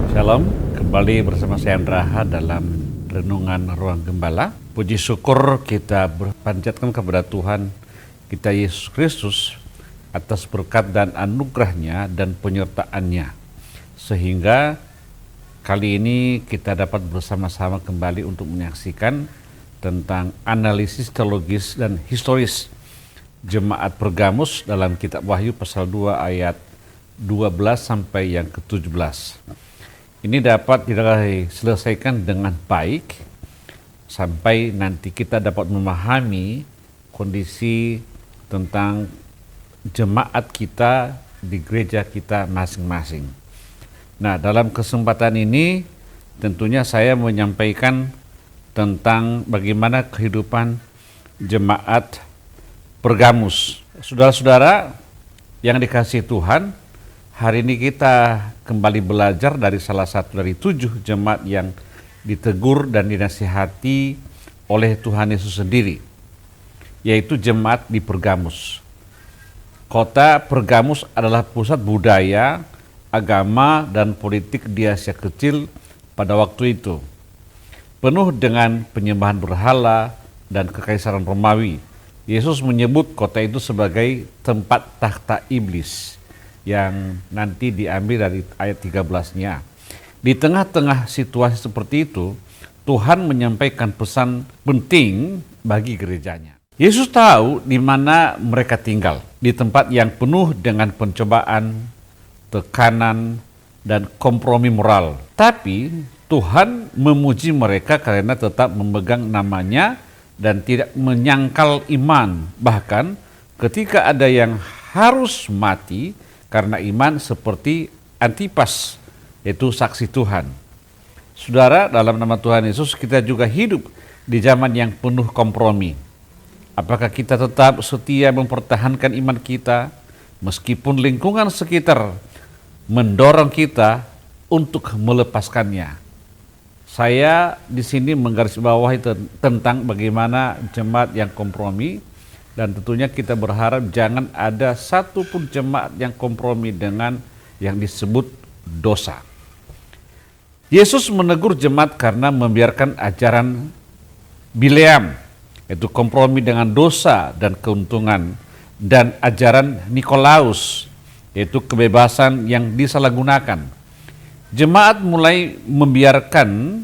Shalom, kembali bersama saya Andraha dalam Renungan Ruang Gembala. Puji syukur kita berpanjatkan kepada Tuhan kita Yesus Kristus atas berkat dan anugerahnya dan penyertaannya. Sehingga kali ini kita dapat bersama-sama kembali untuk menyaksikan tentang analisis teologis dan historis Jemaat Pergamus dalam kitab Wahyu pasal 2 ayat 12 sampai yang ke-17. Ini dapat diselesaikan dengan baik sampai nanti kita dapat memahami kondisi tentang jemaat kita di gereja kita masing-masing. Nah, dalam kesempatan ini tentunya saya menyampaikan tentang bagaimana kehidupan jemaat Pergamus. Saudara-saudara yang dikasihi Tuhan, hari ini kita kembali belajar dari salah satu dari 7 jemaat yang ditegur dan dinasihati oleh Tuhan Yesus sendiri, yaitu jemaat di Pergamus. Kota Pergamus adalah pusat budaya, agama, dan politik di Asia Kecil pada waktu itu, penuh dengan penyembahan berhala dan kekaisaran Romawi. Yesus menyebut kota itu sebagai tempat takhta iblis, yang nanti diambil dari ayat 13-nya. Di tengah-tengah situasi seperti itu, Tuhan menyampaikan pesan penting bagi gerejanya. Yesus tahu di mana mereka tinggal, di tempat yang penuh dengan pencobaan, tekanan, dan kompromi moral. Tapi Tuhan memuji mereka karena tetap memegang namanya dan tidak menyangkal iman. Bahkan ketika ada yang harus mati karena iman seperti Antipas, yaitu saksi Tuhan. Saudara, dalam nama Tuhan Yesus kita juga hidup di zaman yang penuh kompromi. Apakah kita tetap setia mempertahankan iman kita meskipun lingkungan sekitar mendorong kita untuk melepaskannya? Saya di sini menggarisbawahi tentang bagaimana jemaat yang kompromi, dan tentunya kita berharap jangan ada satupun jemaat yang kompromi dengan yang disebut dosa. Yesus menegur jemaat karena membiarkan ajaran Bileam, yaitu kompromi dengan dosa dan keuntungan, dan ajaran Nikolaus, yaitu kebebasan yang disalahgunakan. Jemaat mulai membiarkan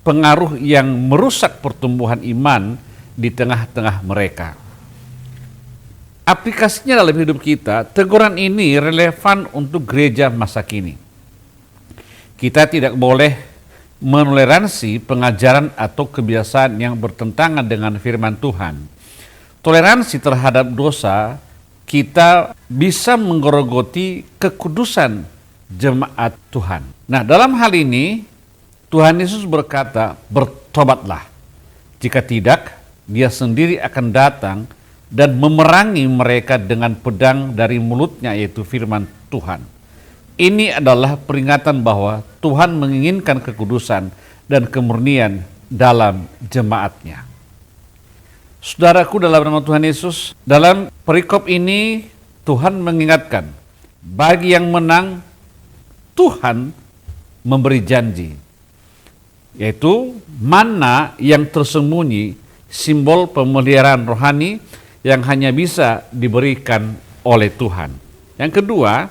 pengaruh yang merusak pertumbuhan iman di tengah-tengah mereka. Aplikasinya dalam hidup kita, teguran ini relevan untuk gereja masa kini. Kita tidak boleh menoleransi pengajaran atau kebiasaan yang bertentangan dengan firman Tuhan. Toleransi terhadap dosa, kita bisa menggerogoti kekudusan jemaat Tuhan. Nah, dalam hal ini Tuhan Yesus berkata, bertobatlah. Jika tidak, Dia sendiri akan datang dan memerangi mereka dengan pedang dari mulutnya, yaitu firman Tuhan. Ini adalah peringatan bahwa Tuhan menginginkan kekudusan dan kemurnian dalam jemaatnya. Saudaraku, dalam nama Tuhan Yesus, dalam perikop ini Tuhan mengingatkan, bagi yang menang Tuhan memberi janji, yaitu mana yang tersembunyi, simbol pemeliharaan rohani yang hanya bisa diberikan oleh Tuhan. Yang kedua,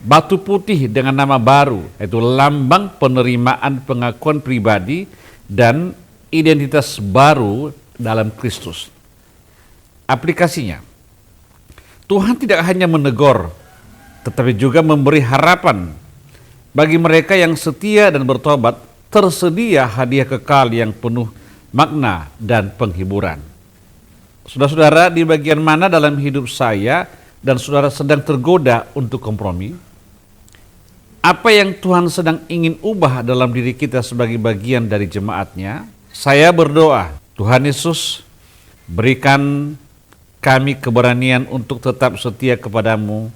batu putih dengan nama baru, yaitu lambang penerimaan pengakuan pribadi dan identitas baru dalam Kristus. Aplikasinya, Tuhan tidak hanya menegur, tetapi juga memberi harapan. Bagi mereka yang setia dan bertobat, tersedia hadiah kekal yang penuh makna dan penghiburan. Saudara-saudara, di bagian mana dalam hidup saya dan saudara sedang tergoda untuk kompromi? Apa yang Tuhan sedang ingin ubah dalam diri kita sebagai bagian dari jemaatnya? Saya berdoa, Tuhan Yesus, berikan kami keberanian untuk tetap setia kepadamu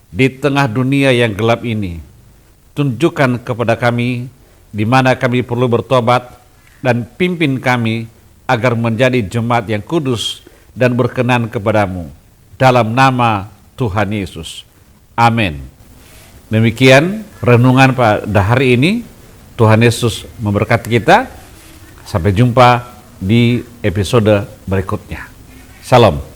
di tengah dunia yang gelap ini. Tunjukkan kepada kami di mana kami perlu bertobat, dan pimpin kami agar menjadi jemaat yang kudus dan berkenan kepadamu. Dalam nama Tuhan Yesus. Amin. Demikian renungan pada hari ini. Tuhan Yesus memberkati kita. Sampai jumpa di episode berikutnya. Shalom.